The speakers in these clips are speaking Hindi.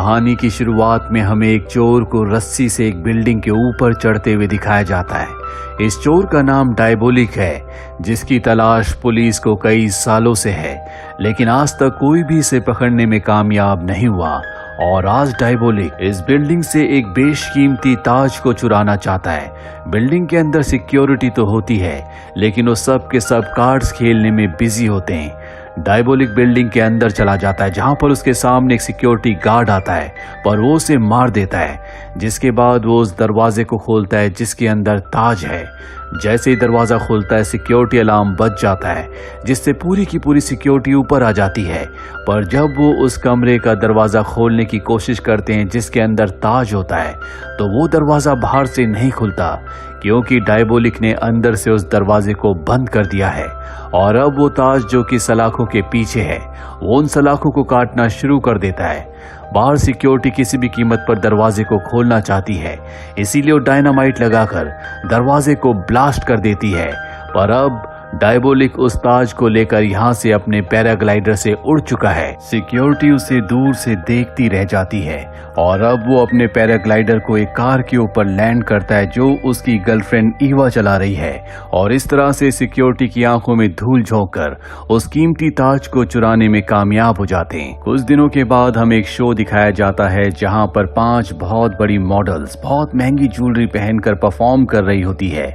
कहानी की शुरुआत में हमें एक चोर को रस्सी से एक बिल्डिंग के ऊपर चढ़ते हुए दिखाया जाता है। इस चोर का नाम डायबोलिक है, जिसकी तलाश पुलिस को कई सालों से है, लेकिन आज तक कोई भी इसे पकड़ने में कामयाब नहीं हुआ। और आज डायबोलिक इस बिल्डिंग से एक बेशकीमती ताज को चुराना चाहता है। बिल्डिंग के अंदर सिक्योरिटी तो होती है, लेकिन वो सब के सब कार्ड्स खेलने में बिजी होते हैं। डायबोलिक बिल्डिंग के अंदर चला जाता है, जहां पर उसके सामने एक सिक्योरिटी गार्ड आता है, पर वो उसे मार देता है। जिसके बाद वो उस दरवाजे को खोलता है जिसके अंदर ताज है। जैसे ही दरवाजा खोलता है, सिक्योरिटी अलार्म बज जाता है, जिससे पूरी की पूरी सिक्योरिटी ऊपर आ जाती है। पर जब वो उस कमरे का दरवाजा खोलने की कोशिश करते हैं जिसके अंदर ताज होता है, तो वो दरवाजा बाहर से नहीं खुलता, क्योंकि डायबोलिक ने अंदर से उस दरवाजे को बंद कर दिया है। और अब वो ताज जो कि सलाखों के पीछे है, वो उन सलाखों को काटना शुरू कर देता है। बाहर सिक्योरिटी किसी भी कीमत पर दरवाजे को खोलना चाहती है, इसीलिए वो डायनामाइट लगाकर दरवाजे को ब्लास्ट कर देती है। पर अब डायबोलिक उस ताज को लेकर यहाँ से अपने पैराग्लाइडर से उड़ चुका है। सिक्योरिटी उसे दूर से देखती रह जाती है और अब वो अपने पैराग्लाइडर को एक कार के ऊपर लैंड करता है जो उसकी गर्लफ्रेंड ईवा चला रही है। और इस तरह से सिक्योरिटी की आंखों में धूल झोंककर उस कीमती ताज को चुराने में कामयाब हो जाते हैं। कुछ दिनों के बाद हमें एक शो दिखाया जाता है जहाँ पर 5 बहुत बड़ी मॉडल्स बहुत महंगी ज्वेलरी पहनकर परफॉर्म कर रही होती है।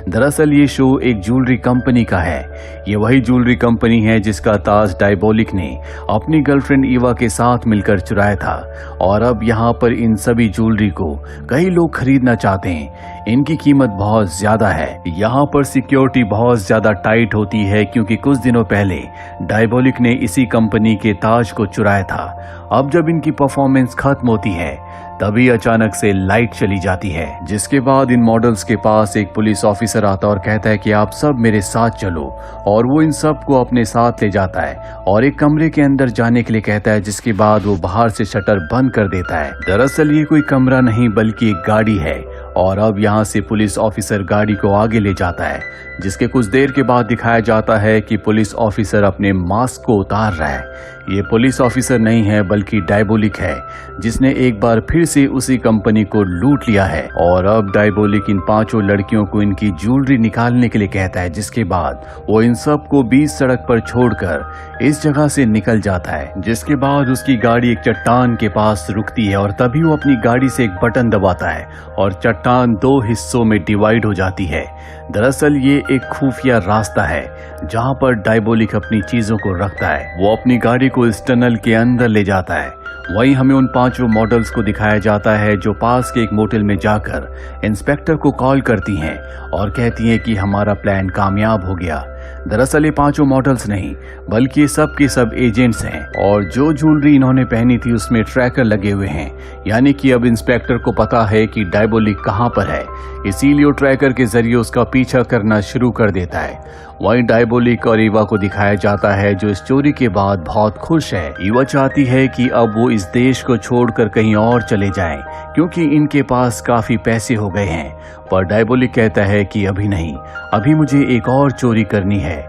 दरअसल ये शो एक ज्वेलरी कंपनी का है। ये वही ज्वेलरी कंपनी है जिसका ताज डायबोलिक ने अपनी गर्लफ्रेंड ईवा के साथ मिलकर चुराया था। और अब यहाँ पर इन सभी ज्वेलरी को कई लोग खरीदना चाहते हैं। इनकी कीमत बहुत ज्यादा है। यहाँ पर सिक्योरिटी बहुत ज्यादा टाइट होती है, क्योंकि कुछ दिनों पहले डायबोलिक ने इसी कंपनी के ताज को चुराया था। अब जब इनकी परफॉर्मेंस खत्म होती है, तभी अचानक से लाइट चली जाती है, जिसके बाद इन मॉडल्स के पास एक पुलिस ऑफिसर आता और कहता है कि आप सब मेरे साथ चलो। और वो इन सब को अपने साथ ले जाता है और एक कमरे के अंदर जाने के लिए कहता है, जिसके बाद वो बाहर से शटर बंद कर देता है। दरअसल ये कोई कमरा नहीं बल्कि एक गाड़ी है। और अब यहाँ से पुलिस ऑफिसर गाड़ी को आगे ले जाता है, जिसके कुछ देर के बाद दिखाया जाता है कि पुलिस ऑफिसर अपने मास्क को उतार रहा है। ये पुलिस ऑफिसर नहीं है बल्कि डायबोलिक है, जिसने एक बार फिर से उसी कंपनी को लूट लिया है। और अब डायबोलिक इन 5 लड़कियों को इनकी ज्वेलरी निकालने के लिए कहता है, जिसके बाद वो इन सब को बीच सड़क पर छोड़कर इस जगह से निकल जाता है। जिसके बाद उसकी गाड़ी एक चट्टान के पास रुकती है और तभी वो अपनी गाड़ी से एक बटन दबाता है और चट्टान 2 हिस्सों में डिवाइड हो जाती है। दरअसल ये एक खुफिया रास्ता है जहां पर डायबोलिक अपनी चीजों को रखता है। वो अपनी गाड़ी को इस टनल के अंदर ले जाता है। वहीं हमें उन 5 मॉडल्स को दिखाया जाता है जो पास के एक मोटेल में जाकर इंस्पेक्टर को कॉल करती हैं और कहती हैं कि हमारा प्लान कामयाब हो गया। दरअसल ये 5 मॉडल्स नहीं बल्कि सब के सब एजेंट्स हैं, और जो ज्वेलरी इन्होंने पहनी थी उसमें ट्रैकर लगे हुए हैं। यानी कि अब इंस्पेक्टर को पता है कि डायबोलिक कहां पर है, इसीलिए वो ट्रैकर के जरिए उसका पीछा करना शुरू कर देता है। वहीं डायबोलिक और ईवा को दिखाया जाता है जो इस चोरी के बाद बहुत खुश है। ईवा चाहती है कि अब वो इस देश को छोड़कर कहीं और चले जाएं, क्योंकि इनके पास काफी पैसे हो गए हैं। पर डायबोलिक कहता है कि अभी नहीं, अभी मुझे एक और चोरी करनी है।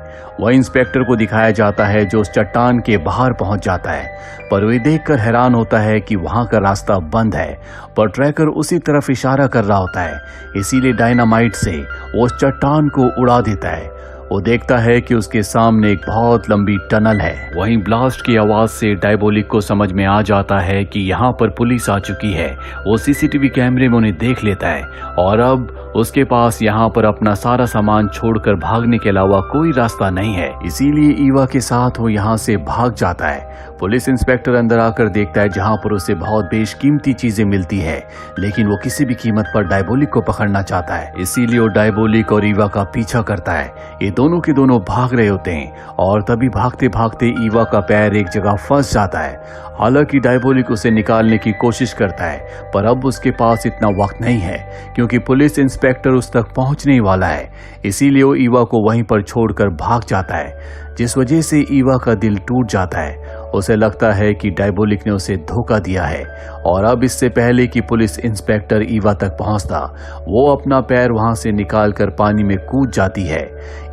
वह इंस्पेक्टर को दिखाया जाता है जो उस चट्टान के बाहर पहुंच जाता है, पर वह देखकर हैरान होता है कि वहां का रास्ता बंद है, पर ट्रैकर उसी तरफ इशारा कर रहा होता है। इसीलिए डायनामाइट से वो उस चट्टान को उड़ा देता है। वो देखता है कि उसके सामने एक बहुत लंबी टनल है। वहीं ब्लास्ट की आवाज से डायबोलिक को समझ में आ जाता है कि यहाँ पर पुलिस आ चुकी है। वो सीसीटीवी कैमरे में उन्हें देख लेता है और अब उसके पास यहाँ पर अपना सारा सामान छोड़कर भागने के अलावा कोई रास्ता नहीं है। इसीलिए ईवा के साथ वो यहाँ से भाग जाता है। पुलिस इंस्पेक्टर अंदर आकर देखता है जहाँ पर उसे बहुत बेशकीमती चीजें मिलती है, लेकिन वो किसी भी कीमत पर डायबोलिक को पकड़ना चाहता है। इसीलिए वो डायबोलिक और ईवा का पीछा करता है। ये दोनों के दोनों भाग रहे होते हैं और तभी भागते भागते ईवा का पैर एक जगह फंस जाता है। हालांकि डायबोलिक उसे निकालने की कोशिश करता है, पर अब उसके पास इतना वक्त नहीं है क्योंकि पुलिस इंस्पेक्टर उस तक पहुंचने वाला है। इसीलिए वो ईवा को वहीं पर छोड़कर भाग जाता है, जिस वजह से ईवा का दिल टूट जाता है उसे लगता है कि डायबोलिक ने उसे धोखा दिया है और अब इससे पहले कि पुलिस इंस्पेक्टर ईवा तक पहुंचता, वो अपना पैर वहां से निकालकर पानी में कूद जाती है।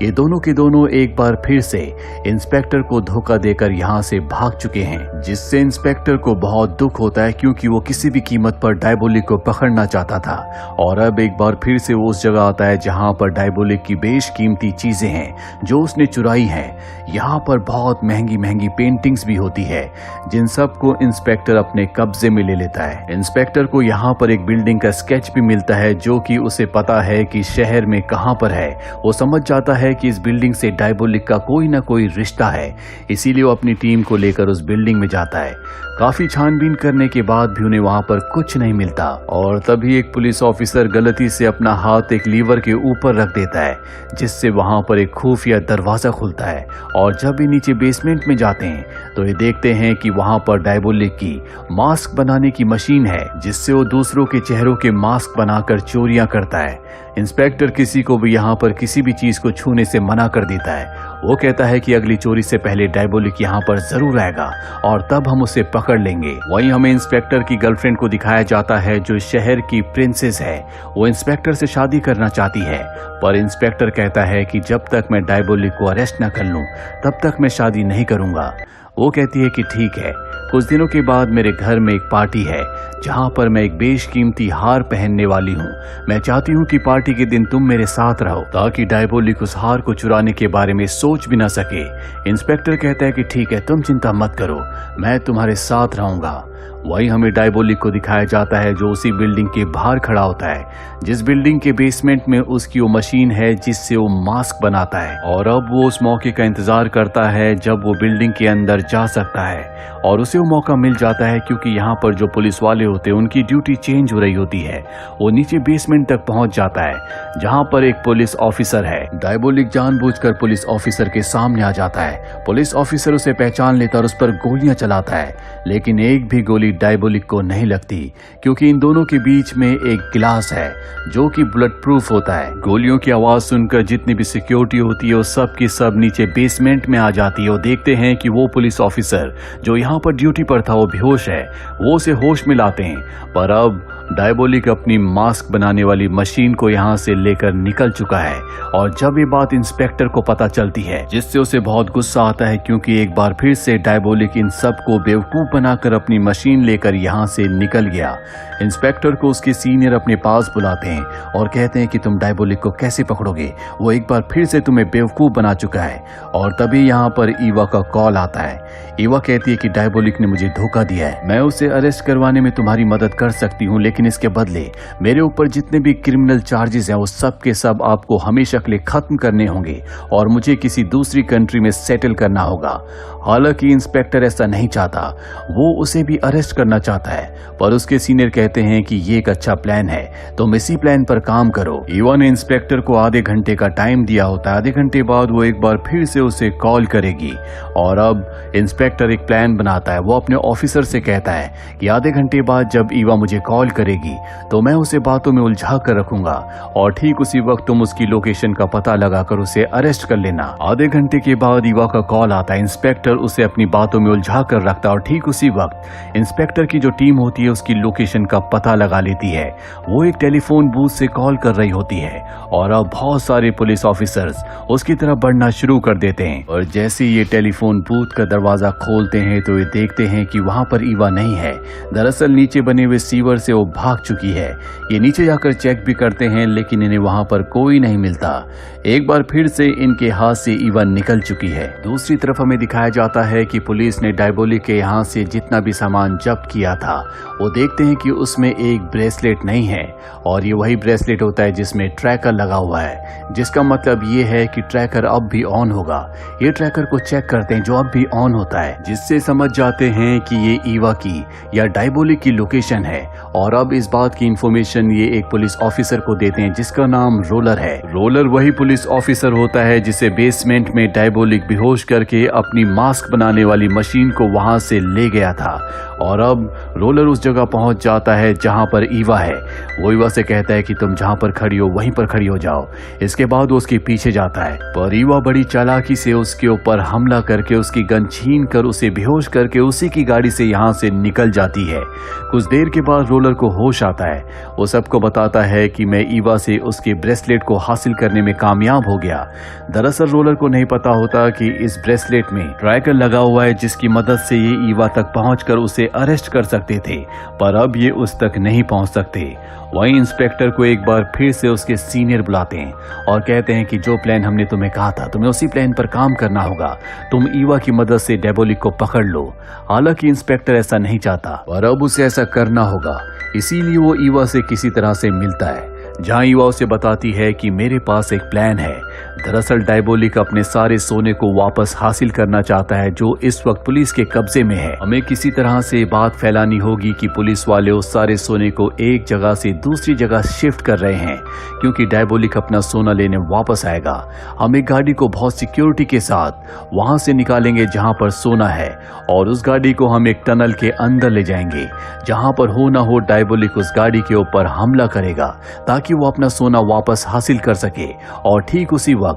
ये दोनों के दोनों एक बार फिर से इंस्पेक्टर को धोखा देकर यहाँ से भाग चुके हैं, जिससे इंस्पेक्टर को बहुत दुख होता है क्योंकि वो किसी भी कीमत पर डायबोलिक को पकड़ना चाहता था। और अब एक बार फिर से वो उस जगह आता है जहाँ पर डायबोलिक की बेशकीमती चीजें हैं जो उसने चुराई हैं। यहाँ पर बहुत महंगी महंगी पेंटिंग्स भी होती है जिन सबको इंस्पेक्टर अपने कब्जे में ले लेता है। इंस्पेक्टर को यहाँ पर एक बिल्डिंग का स्केच भी मिलता है जो कि उसे पता है कि शहर में कहाँ पर है। वो समझ जाता है कि इस बिल्डिंग से डायबोलिक का कोई ना कोई रिश्ता है, इसीलिए वो अपनी टीम को लेकर उस बिल्डिंग में जाता है। काफी छानबीन करने के बाद भी उन्हें वहां पर कुछ नहीं मिलता और तभी एक पुलिस ऑफिसर गलती से अपना हाथ एक लीवर के ऊपर रख देता है, जिससे वहां पर एक खुफिया दरवाजा खुलता है। और जब ये नीचे बेसमेंट में जाते हैं तो ये देखते हैं कि वहां पर डायबोलिक की मास्क बनाने की मशीन है, जिससे वो दूसरों के चेहरों के मास्क बनाकर चोरियां करता है। इंस्पेक्टर किसी को भी यहाँ पर किसी भी चीज को छूने से मना कर देता है। वो कहता है कि अगली चोरी से पहले डायबोलिक यहाँ पर जरूर आएगा और तब हम उसे पकड़ लेंगे। वहीं हमें इंस्पेक्टर की गर्लफ्रेंड को दिखाया जाता है जो शहर की प्रिंसेस है। वो इंस्पेक्टर से शादी करना चाहती है, पर इंस्पेक्टर कहता है कि जब तक मैं डायबोलिक को अरेस्ट न कर लूं तब तक मैं शादी नहीं करूंगा। वो कहती है कि ठीक है। कुछ दिनों के बाद मेरे घर में एक पार्टी है जहां पर मैं एक बेशकीमती हार पहनने वाली हूं। मैं चाहती हूं कि पार्टी के दिन तुम मेरे साथ रहो ताकि डायबोलिक उस हार को चुराने के बारे में सोच भी ना सके। इंस्पेक्टर कहता है कि ठीक है, तुम चिंता मत करो, मैं तुम्हारे साथ रहूंगा। वही हमें डायबोलिक को दिखाया जाता है जो उसी बिल्डिंग के बाहर खड़ा होता है, जिस बिल्डिंग के बेसमेंट में उसकी वो मशीन है जिससे वो मास्क बनाता है। और अब वो उस मौके का इंतजार करता है जब वो बिल्डिंग के अंदर जा सकता है और उसे वो मौका मिल जाता है क्योंकि यहाँ पर जो पुलिस वाले होते हैं उनकी ड्यूटी चेंज हो रही होती है। वो नीचे बेसमेंट तक पहुंच जाता है जहाँ पर एक पुलिस ऑफिसर है। डायबोलिक जानबूझकर पुलिस ऑफिसर के सामने आ जाता है। पुलिस ऑफिसर उसे पहचान लेता और उस पर गोलियां चलाता है, लेकिन एक भी गोली डायबोलिक को नहीं लगती क्योंकि इन दोनों के बीच में एक गिलास है जो कि बुलेट प्रूफ होता है। गोलियों की आवाज सुनकर जितनी भी सिक्योरिटी होती है वो सब की सब नीचे बेसमेंट में आ जाती है। वो देखते हैं कि वो पुलिस ऑफिसर जो यहाँ पर ड्यूटी पर था वो बेहोश है। वो उसे होश में लाते हैं, पर अब डायबोलिक अपनी मास्क बनाने वाली मशीन को यहाँ से लेकर निकल चुका है। और जब ये बात इंस्पेक्टर को पता चलती है जिससे उसे बहुत गुस्सा आता है क्योंकि एक बार फिर से डायबोलिक इन सबको बेवकूफ बनाकर अपनी मशीन लेकर यहाँ से निकल गया। इंस्पेक्टर को उसके सीनियर अपने पास बुलाते हैं और कहते हैं कि तुम डायबोलिक को कैसे पकड़ोगे, वो एक बार फिर से तुम्हें बेवकूफ बना चुका है। और तभी यहाँ पर ईवा का कॉल आता है। ईवा कहती है कि डायबोलिक ने मुझे धोखा दिया है, मैं उसे अरेस्ट करवाने में तुम्हारी मदद कर सकती हूँ, लेकिन इसके बदले मेरे ऊपर जितने भी क्रिमिनल चार्जेस हैं वो सब के सब आपको हमेशा के लिए खत्म करने होंगे और मुझे किसी दूसरी कंट्री में सेटल करना होगा। हालांकि इंस्पेक्टर ऐसा नहीं चाहता, वो उसे भी अरेस्ट करना चाहता है, पर उसके सीनियर कहते हैं कि ये एक अच्छा प्लान है, तुम इसी प्लान पर काम करो। ईवा ने इंस्पेक्टर को आधे घंटे का टाइम दिया होता है। आधे घंटे बाद वो एक बार फिर से उसे कॉल करेगी और अब इंस्पेक्टर एक प्लान बनाता है। वो अपने ऑफिसर से कहता है कि आधे घंटे बाद जब ईवा मुझे कॉल करेगी तो मैं उसे बातों में उलझा कर रखूंगा और ठीक उसी वक्त तुम उसकी लोकेशन का पता लगाकर उसे अरेस्ट कर लेना। आधे घंटे के बाद ईवा का कॉल आता है। इंस्पेक्टर उसे अपनी बातों में उलझा कर रखता है और ठीक उसी वक्त इंस्पेक्टर की जो टीम होती है उसकी लोकेशन का पता लगा लेती है। वो एक टेलीफोन बूथ से कॉल कर रही होती है और अब बहुत सारे पुलिस ऑफिसर्स उसकी तरफ बढ़ना शुरू कर देते हैं। और जैसे ये टेलीफोन बूथ का दरवाजा खोलते हैं तो ये देखते हैं कि वहां पर ईवा नहीं है। दरअसल नीचे बने हुए सीवर से वो भाग चुकी है। ये नीचे जाकर चेक भी करते हैं लेकिन इन्हें वहां पर कोई नहीं मिलता। एक बार फिर से इनके हाथ से ईवा निकल चुकी है। दूसरी तरफ हमें दिखाया जाता है कि पुलिस ने डायबोलिक के यहाँ से जितना भी सामान जब्त किया था वो देखते हैं कि उसमें एक ब्रेसलेट नहीं है और ये वही ब्रेसलेट होता है जिसमें ट्रैकर लगा हुआ है, जिसका मतलब ये है कि ट्रैकर अब भी ऑन होगा। ये ट्रैकर को चेक करते हैं जो अब भी ऑन होता है, जिससे समझ जाते हैं कि ये ईवा की या डायबोलिक की लोकेशन है और अब इस बात की इंफॉर्मेशन ये एक पुलिस ऑफिसर को देते हैं जिसका नाम रोलर है। रोलर वही पुलिस ऑफिसर होता है जिसे बेसमेंट में डायबोलिक बेहोश करके अपनी मास्क बनाने वाली मशीन को वहां से ले गया था। और अब रोलर उस जगह पहुंच जाता है जहां पर ईवा है। वो ईवा से कहता है कि तुम जहां पर खड़ी हो वहीं पर खड़ी हो जाओ। इसके बाद वो उसके पीछे जाता है, पर ईवा बड़ी चालाकी से उसके ऊपर हमला करके उसकी गन छीन कर उसे बेहोश करके उसी की गाड़ी से यहाँ से निकल जाती है। कुछ देर के बाद रोलर को होश आता है। वो सबको बताता है कि मैं ईवा से उसके ब्रेसलेट को हासिल करने में कामयाब हो गया। दरअसल रोलर को नहीं पता होता कि इस ब्रेसलेट में ट्रैकर लगा हुआ है जिसकी मदद से ये ईवा तक पहुंचकर उसे अरेस्ट कर सकते थे, पर अब ये उस तक नहीं पहुंच सकते। वहीं इंस्पेक्टर को एक बार फिर से उसके सीनियर बुलाते हैं और कहते हैं कि जो प्लान हमने तुम्हें कहा था तुम्हें उसी प्लान पर काम करना होगा। तुम ईवा की मदद से डायबोलिक को पकड़ लो। हालांकि इंस्पेक्टर ऐसा नहीं चाहता, पर अब उसे ऐसा करना होगा। इसीलिए वो ईवा से किसी तरह से मिलता है, जहां ईवा उसे बताती है कि मेरे पास एक प्लान है। दरअसल डायबोलिक अपने सारे सोने को वापस हासिल करना चाहता है जो इस वक्त पुलिस के कब्जे में है। हमें किसी तरह से बात फैलानी होगी कि पुलिस वाले उस सारे सोने को एक जगह से दूसरी जगह शिफ्ट कर रहे हैं, क्योंकि डायबोलिक अपना सोना लेने वापस आएगा। हम एक गाड़ी को बहुत सिक्योरिटी के साथ वहां से निकालेंगे जहां पर सोना है, और उस गाड़ी को हम एक टनल के अंदर ले जाएंगे जहां पर हो ना हो डायबोलिक उस गाड़ी के ऊपर हमला करेगा ताकि वो अपना सोना वापस हासिल कर सके, और ठीक उसी वक्त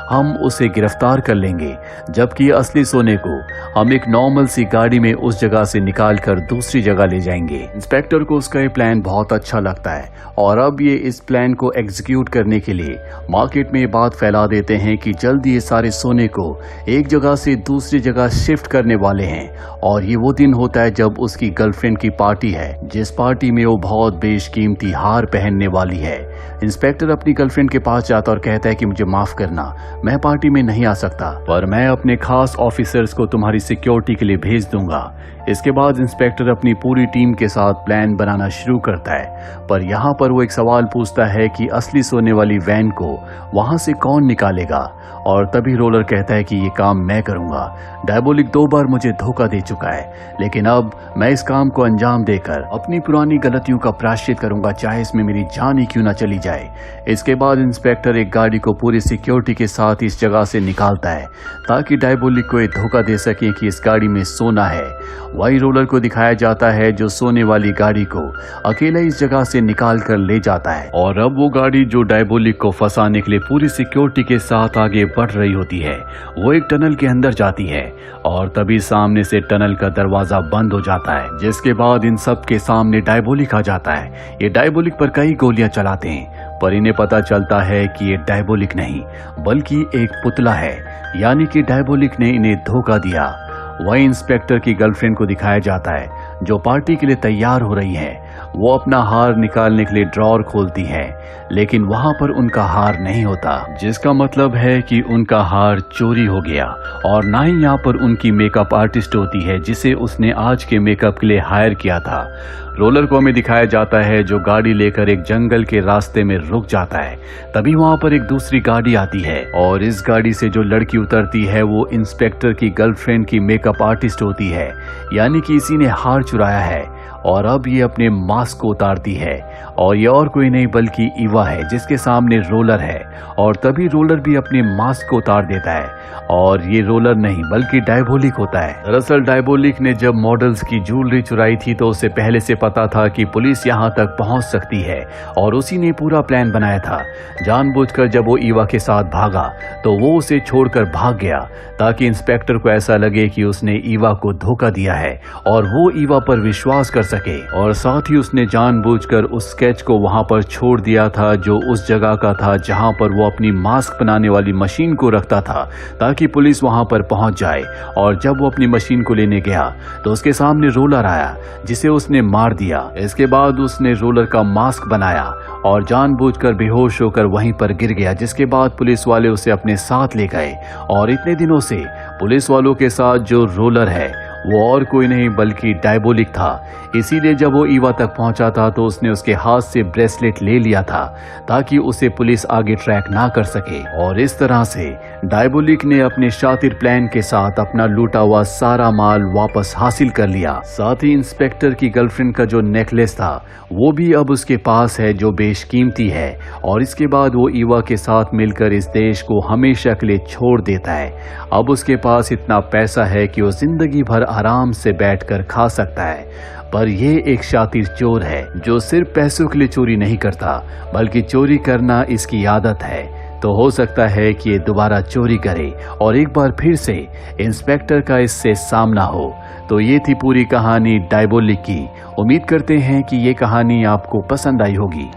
हम उसे गिरफ्तार कर लेंगे। जबकि असली सोने को हम एक नॉर्मल सी गाड़ी में उस जगह से निकाल कर दूसरी जगह ले जाएंगे। इंस्पेक्टर को उसका ये प्लान बहुत अच्छा लगता है, और अब ये इस प्लान को एग्जीक्यूट करने के लिए मार्केट में ये बात फैला देते हैं कि जल्दी ये सारे सोने को एक जगह से दूसरी जगह शिफ्ट करने वाले हैं। और ये वो दिन होता है जब उसकी गर्लफ्रेंड की पार्टी है, जिस पार्टी में वो बहुत बेशकीमती हार पहनने वाली है। इंस्पेक्टर अपनी गर्लफ्रेंड के पास जाता और कहता है कि मुझे माफ करना, मैं पार्टी में नहीं आ सकता, पर मैं अपने खास ऑफिसर्स को तुम्हारी सिक्योरिटी के लिए भेज दूंगा। इसके बाद इंस्पेक्टर अपनी पूरी टीम के साथ प्लान बनाना शुरू करता है, पर यहाँ पर वो एक सवाल पूछता है कि असली सोने वाली वैन को वहां से कौन निकालेगा। और तभी रोलर कहता है कि ये काम मैं करूंगा। डायबोलिक 2 बार मुझे धोखा दे चुका है, लेकिन अब मैं इस काम को अंजाम देकर अपनी पुरानी गलतियों का प्रायश्चित करूंगा, चाहे इसमें मेरी जान ही क्यों न चली जाए। इसके बाद इंस्पेक्टर एक गाड़ी को पूरी सिक्योरिटी के साथ इस जगह से निकालता है ताकि डायबोलिक को ये धोखा दे सके कि इस गाड़ी में सोना है। वही रोलर को दिखाया जाता है जो सोने वाली गाड़ी को अकेला इस जगह से निकाल कर ले जाता है। और अब वो गाड़ी जो डायबोलिक को फंसाने के लिए पूरी सिक्योरिटी के साथ आगे बढ़ रही होती है, वो एक टनल के अंदर जाती है, और तभी सामने से टनल का दरवाजा बंद हो जाता है, जिसके बाद इन सब के सामने डायबोलिक आ जाता है। ये डायबोलिक पर कई गोलियां चलाते हैं, पर इन्हें पता चलता है कि ये डायबोलिक नहीं बल्कि एक पुतला है, यानी कि डायबोलिक ने इन्हें धोखा दिया। वही इंस्पेक्टर की गर्लफ्रेंड को दिखाया जाता है जो पार्टी के लिए तैयार हो रही है। वो अपना हार निकालने के लिए ड्रॉर खोलती है, लेकिन वहां पर उनका हार नहीं होता, जिसका मतलब है कि उनका हार चोरी हो गया। और ना ही यहाँ पर उनकी मेकअप आर्टिस्ट होती है जिसे उसने आज के मेकअप के लिए हायर किया था। रोलर को हमें दिखाया जाता है जो गाड़ी लेकर एक जंगल के रास्ते में रुक जाता है। तभी वहां पर एक दूसरी गाड़ी आती है, और इस गाड़ी से जो लड़की उतरती है वो इंस्पेक्टर की गर्लफ्रेंड की मेकअप आर्टिस्ट होती है, यानी कि इसी ने हार चुराया है। और अब ये अपने मास्क को उतारती है, और ये और कोई नहीं बल्कि ईवा है जिसके सामने रोलर है। और तभी रोलर भी अपने मास्क को उतार देता है, और ये रोलर नहीं बल्कि डायबोलिक होता है। दरअसल डायबोलिक ने जब मॉडल्स की ज्वेलरी चुराई थी तो उसे पहले से पता था कि पुलिस यहाँ तक पहुँच सकती है, और उसी ने पूरा प्लान बनाया था। जानबूझकर जब वो ईवा के साथ भागा तो वो उसे छोड़कर भाग गया ताकि इंस्पेक्टर को ऐसा लगे कि उसने ईवा को धोखा दिया है और वो ईवा पर विश्वास कर सके। और साथ ही उसने जानबूझकर उस स्केच को वहां पर छोड़ दिया था जो उस जगह का था जहां पर वो अपनी मास्क बनाने वाली मशीन को रखता था, ताकि पुलिस वहां पर पहुंच जाए। और जब वो अपनी मशीन को लेने गया तो उसके सामने रोलर आया जिसे उसने मार दिया। इसके बाद उसने रोलर का मास्क बनाया और जानबूझकर बेहोश होकर वहीं पर गिर गया, जिसके बाद पुलिस वाले उसे अपने साथ ले गए। और इतने दिनों से पुलिस वालों के साथ जो रोलर है वो और कोई नहीं बल्कि डायबोलिक था। इसीलिए जब वो ईवा तक पहुंचा था तो उसने उसके हाथ से ब्रेसलेट ले लिया था ताकि उसे पुलिस आगे ट्रैक ना कर सके। और इस तरह से डायबोलिक ने अपने शातिर प्लान के साथ अपना लूटा हुआ सारा माल वापस हासिल कर लिया। साथ ही इंस्पेक्टर की गर्लफ्रेंड का जो नेकलेस था वो भी अब उसके पास है, जो बेशकीमती है। और इसके बाद वो ईवा के साथ मिलकर इस देश को हमेशा के लिए छोड़ देता है। अब उसके पास इतना पैसा है कि वो जिंदगी भर आराम से बैठकर खा सकता है। पर यह एक शातिर चोर है जो सिर्फ पैसों के लिए चोरी नहीं करता बल्कि चोरी करना इसकी आदत है। तो हो सकता है कि ये दोबारा चोरी करे और एक बार फिर से इंस्पेक्टर का इससे सामना हो। तो ये थी पूरी कहानी डायबोलिक की। उम्मीद करते हैं कि ये कहानी आपको पसंद आई होगी।